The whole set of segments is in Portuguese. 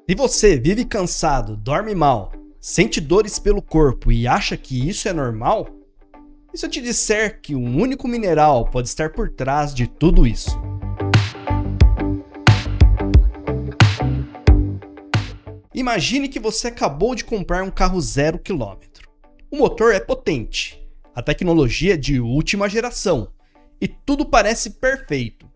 Se você vive cansado, dorme mal, sente dores pelo corpo e acha que isso é normal, e se eu te disser que um único mineral pode estar por trás de tudo isso? Imagine que você acabou de comprar um carro 0 km. O motor é potente, a tecnologia é de última geração e tudo parece perfeito.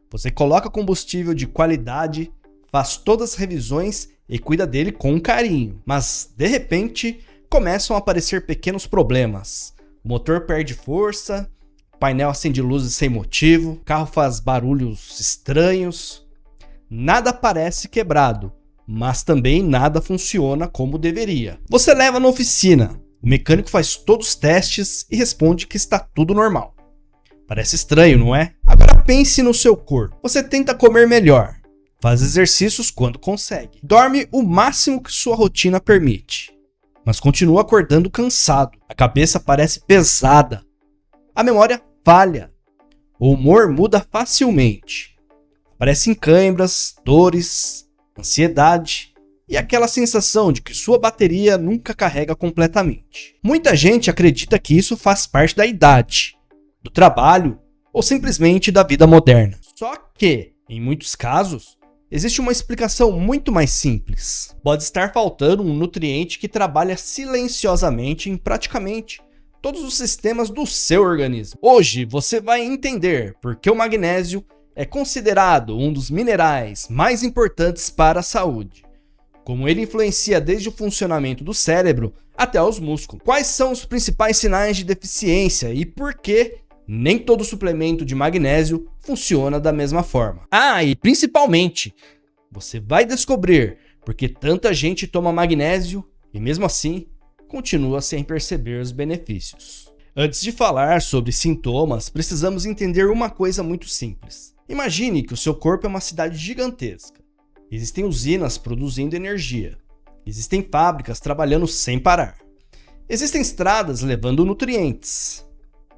Você coloca combustível de qualidade, faz todas as revisões e cuida dele com carinho. Mas, de repente, começam a aparecer pequenos problemas. O motor perde força, o painel acende luzes sem motivo, o carro faz barulhos estranhos. Nada parece quebrado, mas também nada funciona como deveria. Você leva na oficina, o mecânico faz todos os testes e responde que está tudo normal. Parece estranho, não é? Agora pense no seu corpo. Você tenta comer melhor, faz exercícios quando consegue, dorme o máximo que sua rotina permite, mas continua acordando cansado. A cabeça parece pesada, a memória falha, o humor muda facilmente. Aparecem câimbras, dores, ansiedade e aquela sensação de que sua bateria nunca carrega completamente. Muita gente acredita que isso faz parte da idade, do trabalho ou simplesmente da vida moderna. Só que, em muitos casos, existe uma explicação muito mais simples. Pode estar faltando um nutriente que trabalha silenciosamente em praticamente todos os sistemas do seu organismo. Hoje você vai entender por que o magnésio é considerado um dos minerais mais importantes para a saúde, como ele influencia desde o funcionamento do cérebro até os músculos, quais são os principais sinais de deficiência e por que nem todo suplemento de magnésio funciona da mesma forma. E principalmente, você vai descobrir por que tanta gente toma magnésio e mesmo assim continua sem perceber os benefícios. Antes de falar sobre sintomas, precisamos entender uma coisa muito simples. Imagine que o seu corpo é uma cidade gigantesca. Existem usinas produzindo energia. Existem fábricas trabalhando sem parar. Existem estradas levando nutrientes.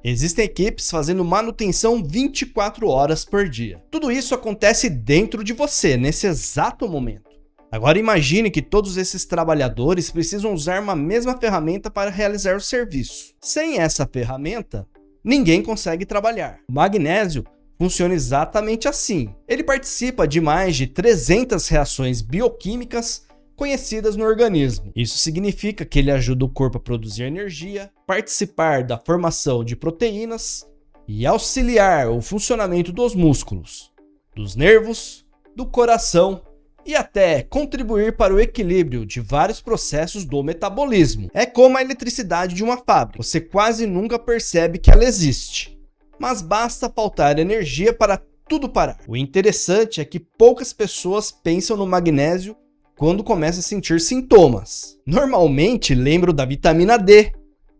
Existem equipes fazendo manutenção 24 horas por dia. Tudo isso acontece dentro de você, nesse exato momento. Agora imagine que todos esses trabalhadores precisam usar uma mesma ferramenta para realizar o serviço. Sem essa ferramenta, ninguém consegue trabalhar. O magnésio funciona exatamente assim. Ele participa de mais de 300 reações bioquímicas conhecidas no organismo. Isso significa que ele ajuda o corpo a produzir energia, participar da formação de proteínas e auxiliar o funcionamento dos músculos, dos nervos, do coração e até contribuir para o equilíbrio de vários processos do metabolismo. É como a eletricidade de uma fábrica. Você quase nunca percebe que ela existe, mas basta faltar energia para tudo parar. O interessante é que poucas pessoas pensam no magnésio quando começam a sentir sintomas. Normalmente lembram da vitamina D,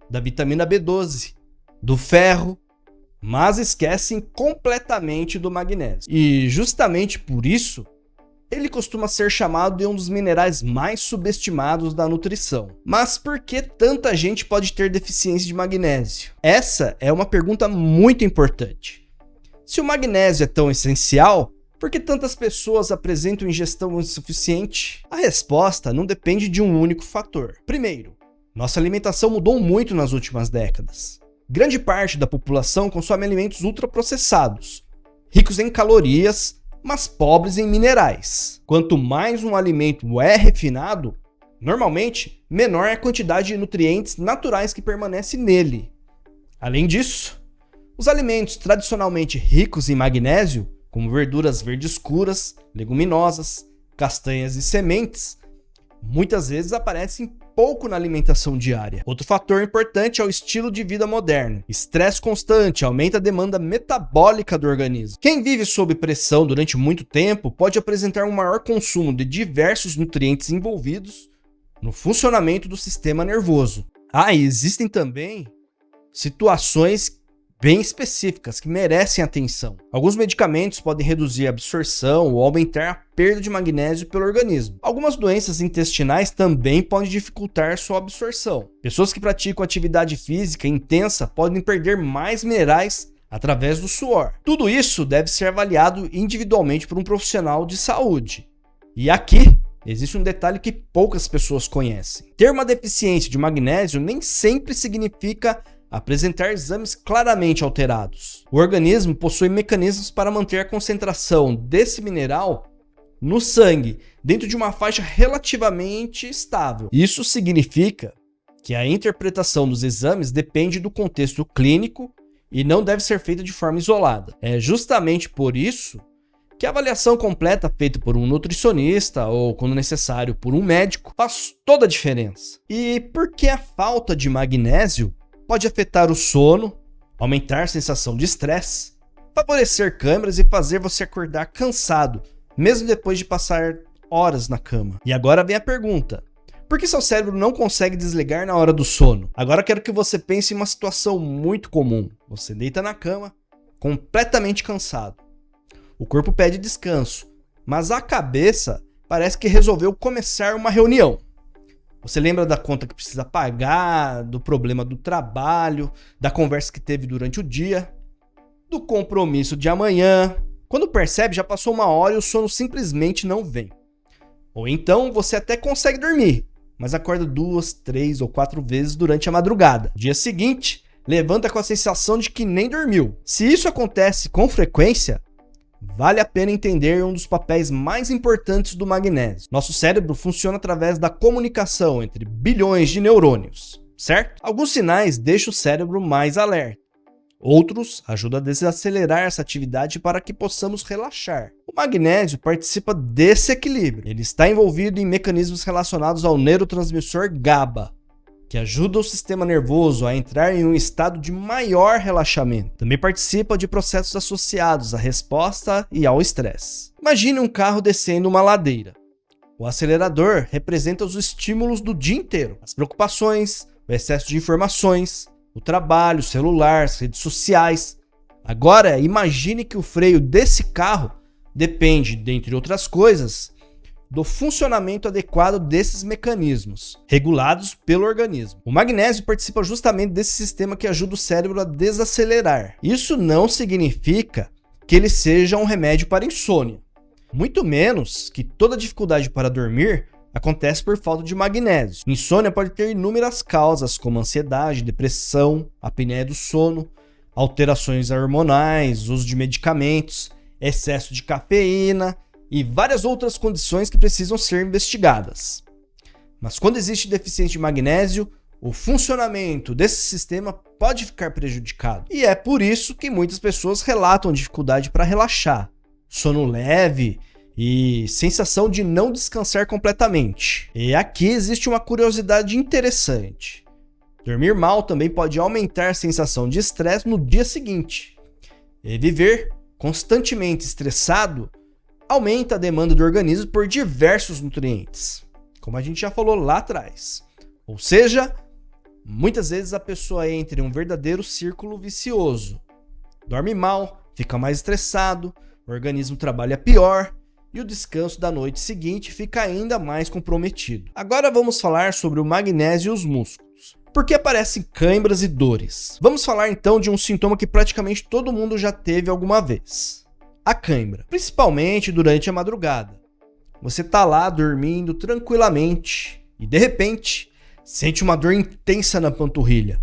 da vitamina B12, do ferro, mas esquecem completamente do magnésio. E justamente por isso, ele costuma ser chamado de um dos minerais mais subestimados da nutrição. Mas por que tanta gente pode ter deficiência de magnésio? Essa é uma pergunta muito importante. Se o magnésio é tão essencial, por que tantas pessoas apresentam ingestão insuficiente? A resposta não depende de um único fator. Primeiro, nossa alimentação mudou muito nas últimas décadas. Grande parte da população consome alimentos ultraprocessados, ricos em calorias, mas pobres em minerais. Quanto mais um alimento é refinado, normalmente menor é a quantidade de nutrientes naturais que permanece nele. Além disso, os alimentos tradicionalmente ricos em magnésio, como verduras verdes escuras, leguminosas, castanhas e sementes, muitas vezes aparecem pouco na alimentação diária. Outro fator importante é o estilo de vida moderno. Estresse constante aumenta a demanda metabólica do organismo. Quem vive sob pressão durante muito tempo pode apresentar um maior consumo de diversos nutrientes envolvidos no funcionamento do sistema nervoso. E existem também situações bem específicas que merecem atenção. Alguns medicamentos podem reduzir a absorção ou aumentar a perda de magnésio pelo organismo. Algumas doenças intestinais também podem dificultar sua absorção. Pessoas que praticam atividade física intensa podem perder mais minerais através do suor. Tudo isso deve ser avaliado individualmente por um profissional de saúde. E aqui existe um detalhe que poucas pessoas conhecem. Ter uma deficiência de magnésio nem sempre significa apresentar exames claramente alterados. O organismo possui mecanismos para manter a concentração desse mineral no sangue dentro de uma faixa relativamente estável. Isso significa que a interpretação dos exames depende do contexto clínico e não deve ser feita de forma isolada. É justamente por isso que a avaliação completa feita por um nutricionista ou, quando necessário, por um médico faz toda a diferença. E porque a falta de magnésio pode afetar o sono, aumentar a sensação de estresse, favorecer câimbras e fazer você acordar cansado, mesmo depois de passar horas na cama. E agora vem a pergunta: por que seu cérebro não consegue desligar na hora do sono? Agora quero que você pense em uma situação muito comum. Você deita na cama, completamente cansado. O corpo pede descanso, mas a cabeça parece que resolveu começar uma reunião. Você lembra da conta que precisa pagar, do problema do trabalho, da conversa que teve durante o dia, do compromisso de amanhã. Quando percebe, já passou uma hora e o sono simplesmente não vem. Ou então você até consegue dormir, mas acorda 2, 3 ou 4 vezes durante a madrugada. No dia seguinte, levanta com a sensação de que nem dormiu. Se isso acontece com frequência, vale a pena entender um dos papéis mais importantes do magnésio. Nosso cérebro funciona através da comunicação entre bilhões de neurônios, certo? Alguns sinais deixam o cérebro mais alerta. Outros ajudam a desacelerar essa atividade para que possamos relaxar. O magnésio participa desse equilíbrio. Ele está envolvido em mecanismos relacionados ao neurotransmissor GABA, que ajuda o sistema nervoso a entrar em um estado de maior relaxamento. Também participa de processos associados à resposta e ao estresse. Imagine um carro descendo uma ladeira. O acelerador representa os estímulos do dia inteiro, as preocupações, o excesso de informações, o trabalho, o celular, as redes sociais. Agora, imagine que o freio desse carro depende, dentre outras coisas, do funcionamento adequado desses mecanismos, regulados pelo organismo. O magnésio participa justamente desse sistema que ajuda o cérebro a desacelerar. Isso não significa que ele seja um remédio para insônia, muito menos que toda dificuldade para dormir acontece por falta de magnésio. Insônia pode ter inúmeras causas, como ansiedade, depressão, apneia do sono, alterações hormonais, uso de medicamentos, excesso de cafeína e várias outras condições que precisam ser investigadas. Mas quando existe deficiência de magnésio, o funcionamento desse sistema pode ficar prejudicado. E é por isso que muitas pessoas relatam dificuldade para relaxar, sono leve e sensação de não descansar completamente. E aqui existe uma curiosidade interessante. Dormir mal também pode aumentar a sensação de estresse no dia seguinte. E viver constantemente estressado aumenta a demanda do organismo por diversos nutrientes, como a gente já falou lá atrás. Ou seja, muitas vezes a pessoa entra em um verdadeiro círculo vicioso. Dorme mal, fica mais estressado, o organismo trabalha pior e o descanso da noite seguinte fica ainda mais comprometido. Agora vamos falar sobre o magnésio e os músculos. Por que aparecem câimbras e dores? Vamos falar então de um sintoma que praticamente todo mundo já teve alguma vez: a cãibra, principalmente durante a madrugada. Você tá lá dormindo tranquilamente e de repente sente uma dor intensa na panturrilha.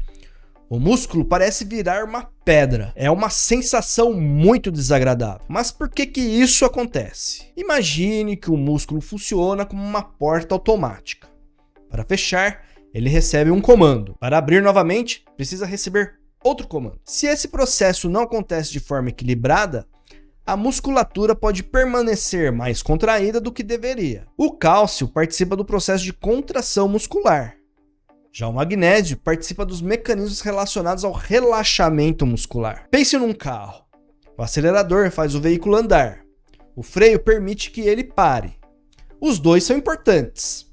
O músculo parece virar uma pedra. É uma sensação muito desagradável. Mas por que isso acontece? Imagine que o músculo funciona como uma porta automática. Para fechar, ele recebe um comando. Para abrir novamente, precisa receber outro comando. Se esse processo não acontece de forma equilibrada, a musculatura pode permanecer mais contraída do que deveria. O cálcio participa do processo de contração muscular. Já o magnésio participa dos mecanismos relacionados ao relaxamento muscular. Pense num carro. O acelerador faz o veículo andar. O freio permite que ele pare. Os dois são importantes.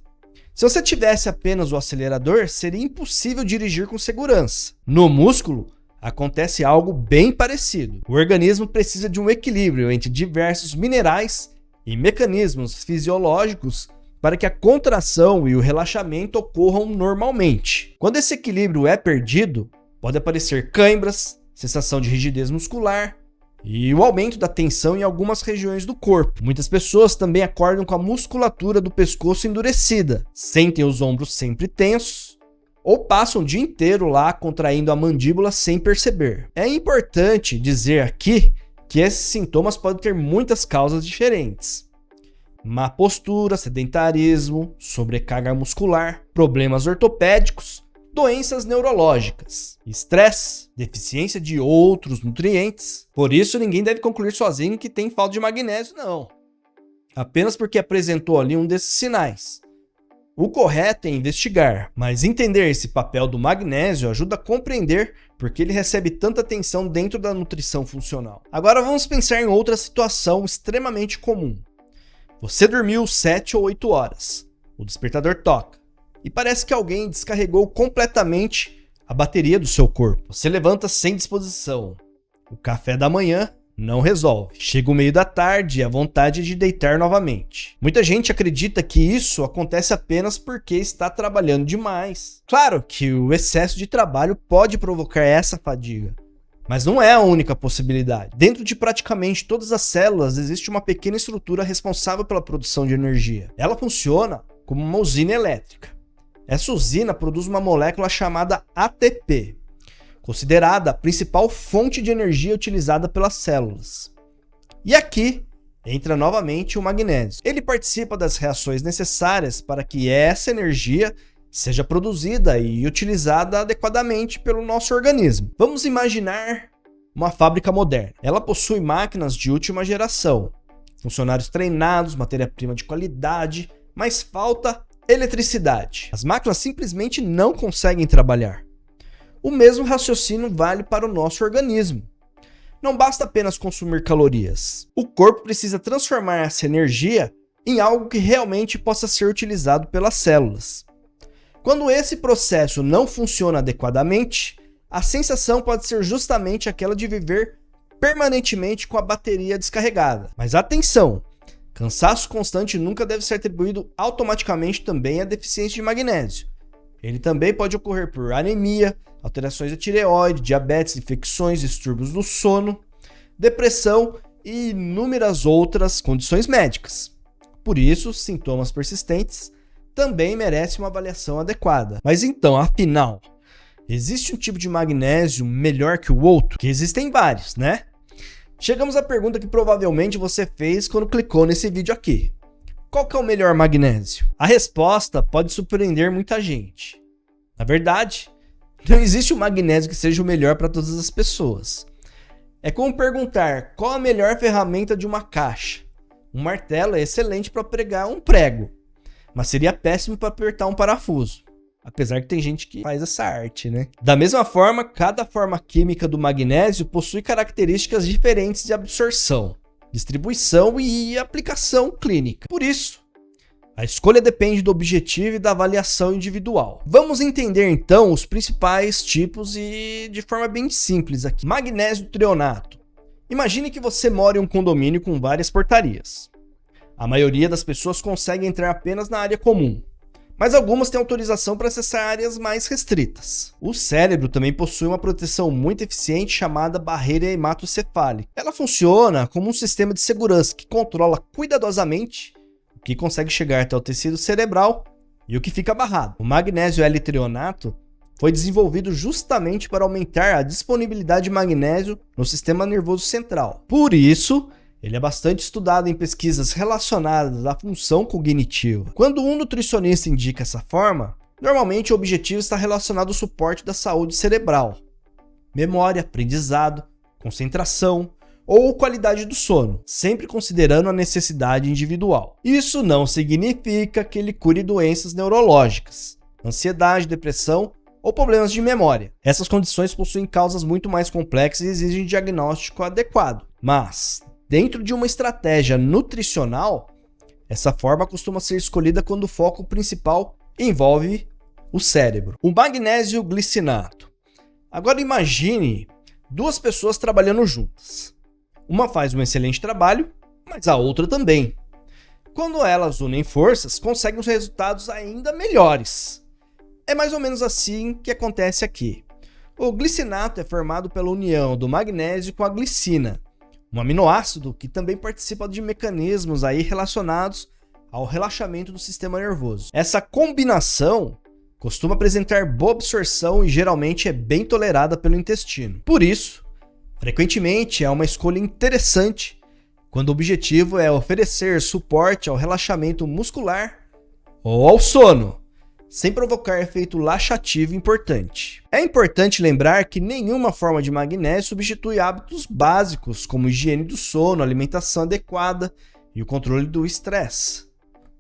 Se você tivesse apenas o acelerador, seria impossível dirigir com segurança. No músculo, acontece algo bem parecido. O organismo precisa de um equilíbrio entre diversos minerais e mecanismos fisiológicos para que a contração e o relaxamento ocorram normalmente. Quando esse equilíbrio é perdido, pode aparecer câimbras, sensação de rigidez muscular e o aumento da tensão em algumas regiões do corpo. Muitas pessoas também acordam com a musculatura do pescoço endurecida, sentem os ombros sempre tensos ou passam o dia inteiro lá contraindo a mandíbula sem perceber. É importante dizer aqui que esses sintomas podem ter muitas causas diferentes. Má postura, sedentarismo, sobrecarga muscular, problemas ortopédicos, doenças neurológicas, estresse, deficiência de outros nutrientes. Por isso, ninguém deve concluir sozinho que tem falta de magnésio, não. Apenas porque apresentou ali um desses sinais. O correto é investigar, mas entender esse papel do magnésio ajuda a compreender por que ele recebe tanta atenção dentro da nutrição funcional. Agora vamos pensar em outra situação extremamente comum. Você dormiu 7 ou 8 horas, o despertador toca, e parece que alguém descarregou completamente a bateria do seu corpo. Você levanta sem disposição. O café da manhã não resolve. Chega o meio da tarde e a vontade de deitar novamente. Muita gente acredita que isso acontece apenas porque está trabalhando demais. Claro que o excesso de trabalho pode provocar essa fadiga, mas não é a única possibilidade. Dentro de praticamente todas as células existe uma pequena estrutura responsável pela produção de energia. Ela funciona como uma usina elétrica. Essa usina produz uma molécula chamada ATP, considerada a principal fonte de energia utilizada pelas células. E aqui entra novamente o magnésio. Ele participa das reações necessárias para que essa energia seja produzida e utilizada adequadamente pelo nosso organismo. Vamos imaginar uma fábrica moderna. Ela possui máquinas de última geração, funcionários treinados, matéria-prima de qualidade, mas falta eletricidade. As máquinas simplesmente não conseguem trabalhar. O mesmo raciocínio vale para o nosso organismo. Não basta apenas consumir calorias. O corpo precisa transformar essa energia em algo que realmente possa ser utilizado pelas células. Quando esse processo não funciona adequadamente, a sensação pode ser justamente aquela de viver permanentemente com a bateria descarregada. Mas atenção! Cansaço constante nunca deve ser atribuído automaticamente também à deficiência de magnésio. Ele também pode ocorrer por anemia, alterações da tireoide, diabetes, infecções, distúrbios do sono, depressão e inúmeras outras condições médicas. Por isso, sintomas persistentes também merecem uma avaliação adequada. Mas então, afinal, existe um tipo de magnésio melhor que o outro? Que existem vários, né? Chegamos à pergunta que provavelmente você fez quando clicou nesse vídeo aqui. Qual que é o melhor magnésio? A resposta pode surpreender muita gente. Na verdade, não existe um magnésio que seja o melhor para todas as pessoas. É como perguntar qual a melhor ferramenta de uma caixa. Um martelo é excelente para pregar um prego, mas seria péssimo para apertar um parafuso. Apesar que tem gente que faz essa arte, né? Da mesma forma, cada forma química do magnésio possui características diferentes de absorção, distribuição e aplicação clínica. Por isso, a escolha depende do objetivo e da avaliação individual. Vamos entender então os principais tipos e de forma bem simples aqui. Magnésio trionato. Imagine que você mora em um condomínio com várias portarias. A maioria das pessoas consegue entrar apenas na área comum, mas algumas têm autorização para acessar áreas mais restritas. O cérebro também possui uma proteção muito eficiente chamada barreira hematocefálica. Ela funciona como um sistema de segurança que controla cuidadosamente o que consegue chegar até o tecido cerebral e o que fica barrado. O magnésio L-trionato foi desenvolvido justamente para aumentar a disponibilidade de magnésio no sistema nervoso central. Por isso, ele é bastante estudado em pesquisas relacionadas à função cognitiva. Quando um nutricionista indica essa forma, normalmente o objetivo está relacionado ao suporte da saúde cerebral, memória, aprendizado, concentração ou qualidade do sono, sempre considerando a necessidade individual. Isso não significa que ele cure doenças neurológicas, ansiedade, depressão ou problemas de memória. Essas condições possuem causas muito mais complexas e exigem diagnóstico adequado. Mas, dentro de uma estratégia nutricional, essa forma costuma ser escolhida quando o foco principal envolve o cérebro. O magnésio glicinato. Agora imagine duas pessoas trabalhando juntas. Uma faz um excelente trabalho, mas a outra também. Quando elas unem forças, conseguem os resultados ainda melhores. É mais ou menos assim que acontece aqui. O glicinato é formado pela união do magnésio com a glicina, um aminoácido que também participa de mecanismos aí relacionados ao relaxamento do sistema nervoso. Essa combinação costuma apresentar boa absorção e geralmente é bem tolerada pelo intestino. Por isso, frequentemente é uma escolha interessante quando o objetivo é oferecer suporte ao relaxamento muscular ou ao sono, sem provocar efeito laxativo importante. É importante lembrar que nenhuma forma de magnésio substitui hábitos básicos como higiene do sono, alimentação adequada e o controle do estresse.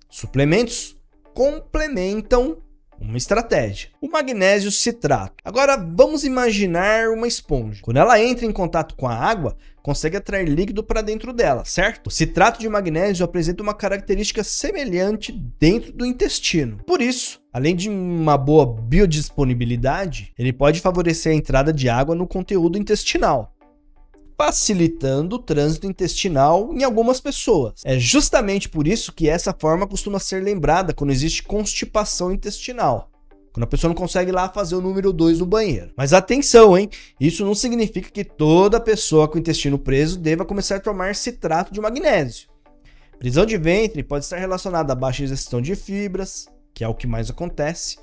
Suplementos complementam uma estratégia. O magnésio citrato. Agora vamos imaginar uma esponja. Quando ela entra em contato com a água, consegue atrair líquido para dentro dela, certo? O citrato de magnésio apresenta uma característica semelhante dentro do intestino. Por isso, além de uma boa biodisponibilidade, ele pode favorecer a entrada de água no conteúdo intestinal, facilitando o trânsito intestinal em algumas pessoas. É justamente por isso que essa forma costuma ser lembrada quando existe constipação intestinal, quando a pessoa não consegue ir lá fazer o número 2 no banheiro. Mas atenção, hein? Isso não significa que toda pessoa com o intestino preso deva começar a tomar citrato de magnésio. Prisão de ventre pode estar relacionada a baixa ingestão de fibras, que é o que mais acontece,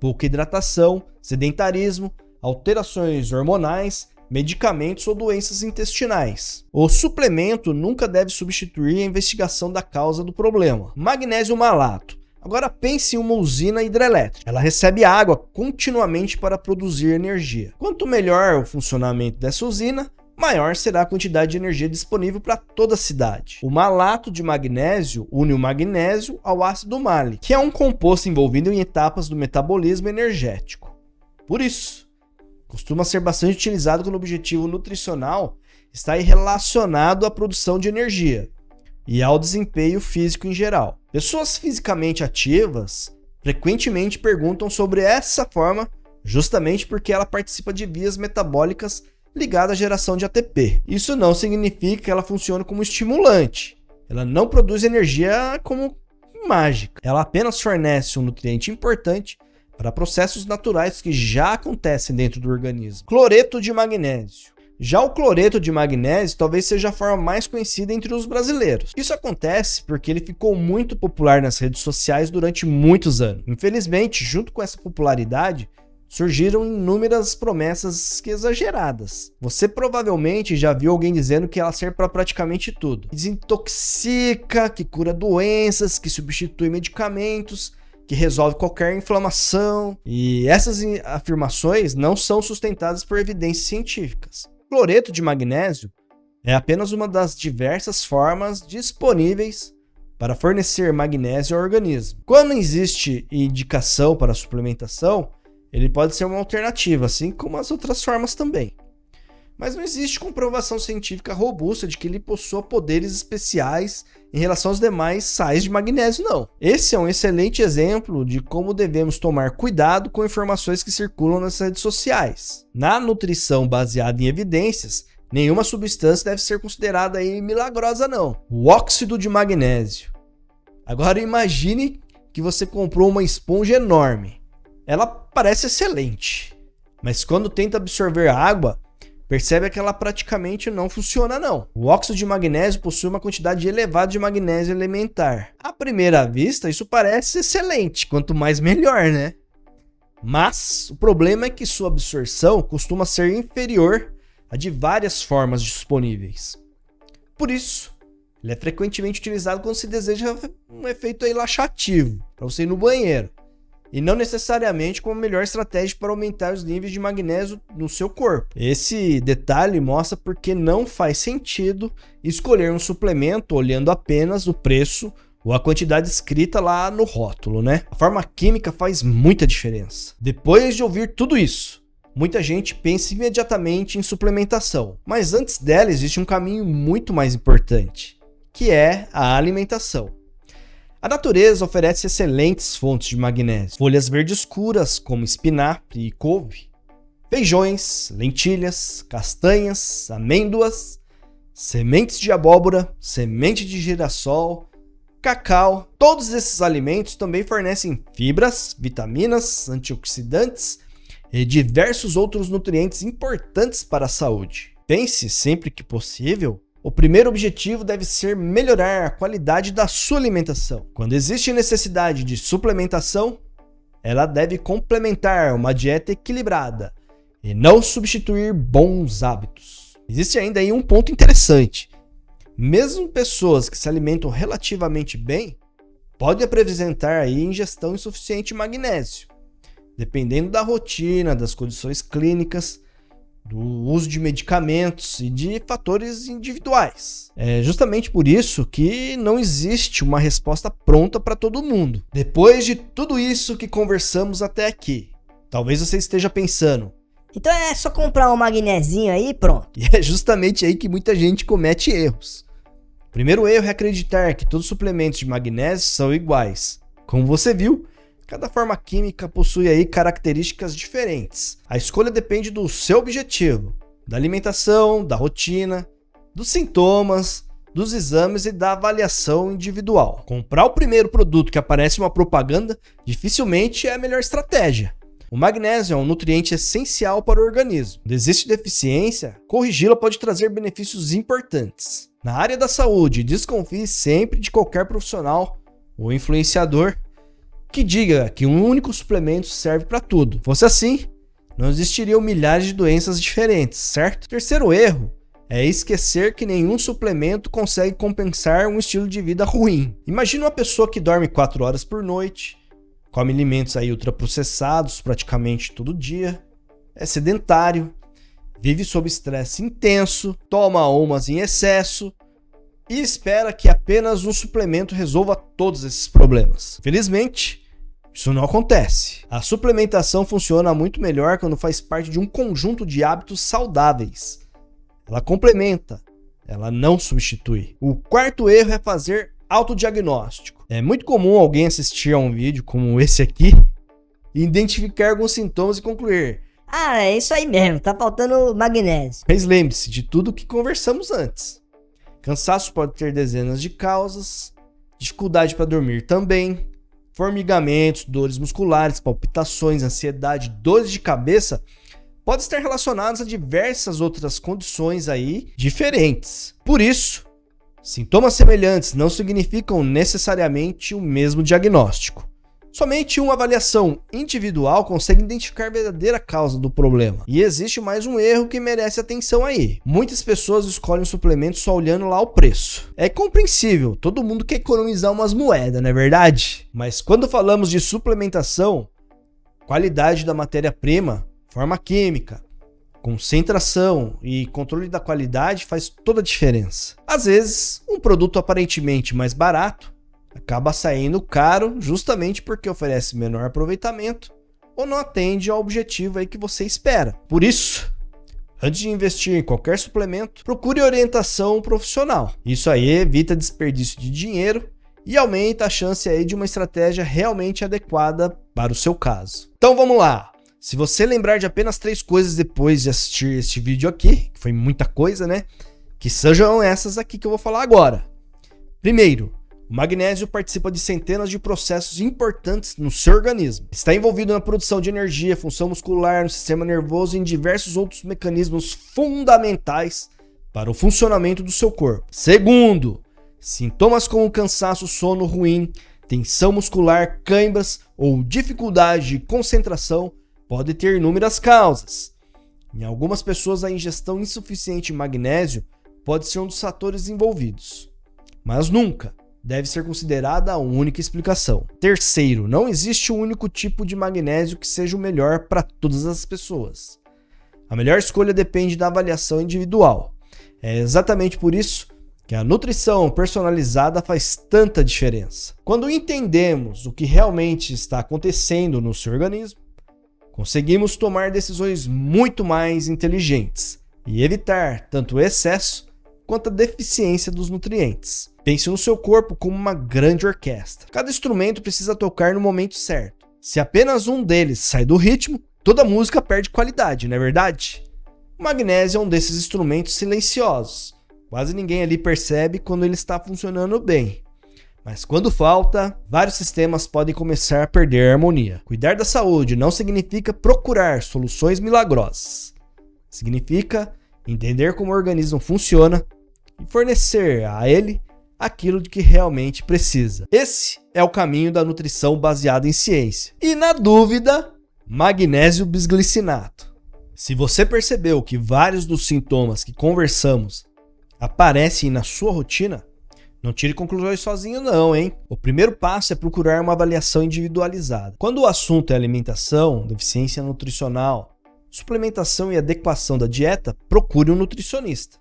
pouca hidratação, sedentarismo, alterações hormonais, medicamentos ou doenças intestinais. O suplemento nunca deve substituir a investigação da causa do problema. Magnésio malato. Agora pense em uma usina hidrelétrica. Ela recebe água continuamente para produzir energia. Quanto melhor o funcionamento dessa usina, maior será a quantidade de energia disponível para toda a cidade. O malato de magnésio une o magnésio ao ácido málico, que é um composto envolvido em etapas do metabolismo energético. Por isso, costuma ser bastante utilizado quando o objetivo nutricional está relacionado à produção de energia e ao desempenho físico em geral. Pessoas fisicamente ativas frequentemente perguntam sobre essa forma justamente porque ela participa de vias metabólicas ligadas à geração de ATP. Isso não significa que ela funcione como estimulante. Ela não produz energia como mágica. Ela apenas fornece um nutriente importante para processos naturais que já acontecem dentro do organismo. Cloreto de magnésio. Já o cloreto de magnésio talvez seja a forma mais conhecida entre os brasileiros. Isso acontece porque ele ficou muito popular nas redes sociais durante muitos anos. Infelizmente, junto com essa popularidade, surgiram inúmeras promessas exageradas. Você provavelmente já viu alguém dizendo que ela serve para praticamente tudo. Desintoxica, que cura doenças, que substitui medicamentos, que resolve qualquer inflamação, e essas afirmações não são sustentadas por evidências científicas. Cloreto de magnésio é apenas uma das diversas formas disponíveis para fornecer magnésio ao organismo. Quando existe indicação para suplementação, ele pode ser uma alternativa, assim como as outras formas também. Mas não existe comprovação científica robusta de que ele possua poderes especiais em relação aos demais sais de magnésio, não. Esse é um excelente exemplo de como devemos tomar cuidado com informações que circulam nas redes sociais. Na nutrição baseada em evidências, nenhuma substância deve ser considerada aí milagrosa, não. O óxido de magnésio. Agora imagine que você comprou uma esponja enorme. Ela parece excelente, mas quando tenta absorver a água, percebe que ela praticamente não funciona, não. O óxido de magnésio possui uma quantidade elevada de magnésio elementar. À primeira vista, isso parece excelente, quanto mais melhor, né? Mas o problema é que sua absorção costuma ser inferior à de várias formas disponíveis. Por isso, ele é frequentemente utilizado quando se deseja um efeito aí laxativo, para você ir no banheiro. E não necessariamente como a melhor estratégia para aumentar os níveis de magnésio no seu corpo. Esse detalhe mostra porque não faz sentido escolher um suplemento olhando apenas o preço ou a quantidade escrita lá no rótulo, né? A forma química faz muita diferença. Depois de ouvir tudo isso, muita gente pensa imediatamente em suplementação. Mas antes dela existe um caminho muito mais importante, que é a alimentação. A natureza oferece excelentes fontes de magnésio. Folhas verdes escuras, como espinafre e couve, feijões, lentilhas, castanhas, amêndoas, sementes de abóbora, semente de girassol, cacau. Todos esses alimentos também fornecem fibras, vitaminas, antioxidantes e diversos outros nutrientes importantes para a saúde. Pense, sempre que possível, O primeiro objetivo deve ser melhorar a qualidade da sua alimentação. Quando existe necessidade de suplementação, ela deve complementar uma dieta equilibrada e não substituir bons hábitos. Existe ainda aí um ponto interessante. Mesmo pessoas que se alimentam relativamente bem, podem apresentar aí ingestão insuficiente de magnésio, dependendo da rotina, das condições clínicas, do uso de medicamentos e de fatores individuais. É justamente por isso que não existe uma resposta pronta para todo mundo. Depois de tudo isso que conversamos até aqui, talvez você esteja pensando: então é só comprar um magnezinho aí e pronto. E é justamente aí que muita gente comete erros. O primeiro erro é acreditar que todos os suplementos de magnésio são iguais. Como você viu, cada forma química possui aí características diferentes. A escolha depende do seu objetivo, da alimentação, da rotina, dos sintomas, dos exames e da avaliação individual. Comprar o primeiro produto que aparece uma propaganda dificilmente é a melhor estratégia. O magnésio é um nutriente essencial para o organismo. Quando existe deficiência, corrigi-la pode trazer benefícios importantes. Na área da saúde, desconfie sempre de qualquer profissional ou influenciador que diga que um único suplemento serve para tudo. Se fosse assim, não existiriam milhares de doenças diferentes, certo? Terceiro erro é esquecer que nenhum suplemento consegue compensar um estilo de vida ruim. Imagina uma pessoa que dorme 4 horas por noite, come alimentos aí ultraprocessados praticamente todo dia, é sedentário, vive sob estresse intenso, toma umas em excesso e espera que apenas um suplemento resolva todos esses problemas. Felizmente, isso não acontece. A suplementação funciona muito melhor quando faz parte de um conjunto de hábitos saudáveis. Ela complementa, ela não substitui. O quarto erro é fazer autodiagnóstico. É muito comum alguém assistir a um vídeo como esse aqui e identificar alguns sintomas e concluir: ah, é isso aí mesmo, tá faltando magnésio. Mas lembre-se de tudo que conversamos antes. Cansaço pode ter dezenas de causas, dificuldade para dormir também, formigamentos, dores musculares, palpitações, ansiedade, dores de cabeça podem estar relacionados a diversas outras condições aí diferentes. Por isso, sintomas semelhantes não significam necessariamente o mesmo diagnóstico. Somente uma avaliação individual consegue identificar a verdadeira causa do problema. E existe mais um erro que merece atenção aí. Muitas pessoas escolhem suplementos só olhando lá o preço. É compreensível, todo mundo quer economizar umas moedas, não é verdade? Mas quando falamos de suplementação, qualidade da matéria-prima, forma química, concentração e controle da qualidade faz toda a diferença. Às vezes, um produto aparentemente mais barato acaba saindo caro justamente porque oferece menor aproveitamento ou não atende ao objetivo aí que você espera. Por isso, antes de investir em qualquer suplemento, procure orientação profissional. Isso aí evita desperdício de dinheiro e aumenta a chance aí de uma estratégia realmente adequada para o seu caso. Então vamos lá! Se você lembrar de apenas 3 coisas depois de assistir este vídeo aqui, que foi muita coisa, né? Que sejam essas aqui que eu vou falar agora. Primeiro, o magnésio participa de centenas de processos importantes no seu organismo. Está envolvido na produção de energia, função muscular, no sistema nervoso e em diversos outros mecanismos fundamentais para o funcionamento do seu corpo. Segundo, sintomas como cansaço, sono ruim, tensão muscular, cãibras ou dificuldade de concentração podem ter inúmeras causas. Em algumas pessoas, a ingestão insuficiente de magnésio pode ser um dos fatores envolvidos, mas nunca deve ser considerada a única explicação. Terceiro, não existe um único tipo de magnésio que seja o melhor para todas as pessoas. A melhor escolha depende da avaliação individual. É exatamente por isso que a nutrição personalizada faz tanta diferença. Quando entendemos o que realmente está acontecendo no seu organismo, conseguimos tomar decisões muito mais inteligentes e evitar tanto o excesso quanto a deficiência dos nutrientes. Pense no seu corpo como uma grande orquestra. Cada instrumento precisa tocar no momento certo. Se apenas um deles sai do ritmo, toda música perde qualidade, não é verdade? O magnésio é um desses instrumentos silenciosos. Quase ninguém ali percebe quando ele está funcionando bem. Mas quando falta, vários sistemas podem começar a perder a harmonia. Cuidar da saúde não significa procurar soluções milagrosas. Significa entender como o organismo funciona e fornecer a ele aquilo de que realmente precisa. Esse é o caminho da nutrição baseada em ciência. E na dúvida, magnésio bisglicinato. Se você percebeu que vários dos sintomas que conversamos aparecem na sua rotina, não tire conclusões sozinho não, hein? O primeiro passo é procurar uma avaliação individualizada. Quando o assunto é alimentação, deficiência nutricional, suplementação e adequação da dieta, procure um nutricionista.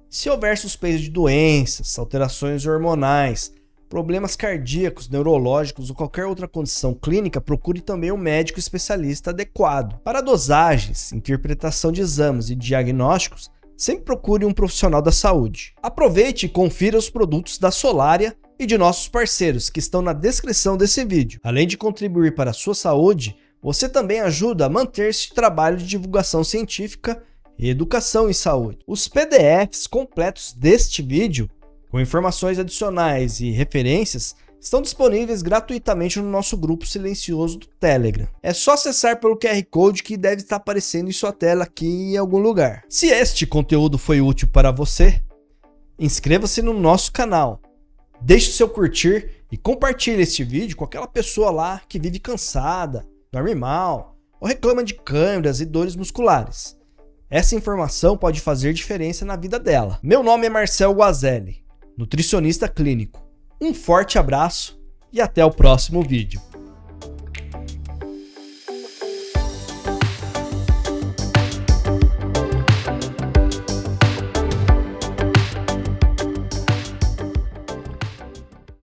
Se houver suspeitas de doenças, alterações hormonais, problemas cardíacos, neurológicos ou qualquer outra condição clínica, procure também um médico especialista adequado. Para dosagens, interpretação de exames e diagnósticos, sempre procure um profissional da saúde. Aproveite e confira os produtos da Solaria e de nossos parceiros que estão na descrição desse vídeo. Além de contribuir para a sua saúde, você também ajuda a manter esse trabalho de divulgação científica e educação em saúde. Os PDFs completos deste vídeo, com informações adicionais e referências, estão disponíveis gratuitamente no nosso grupo silencioso do Telegram. É só acessar pelo QR Code que deve estar aparecendo em sua tela aqui em algum lugar. Se este conteúdo foi útil para você, inscreva-se no nosso canal, deixe o seu curtir e compartilhe este vídeo com aquela pessoa lá que vive cansada, dorme mal ou reclama de câimbras e dores musculares. Essa informação pode fazer diferença na vida dela. Meu nome é Marcel Guazelli, nutricionista clínico. Um forte abraço e até o próximo vídeo.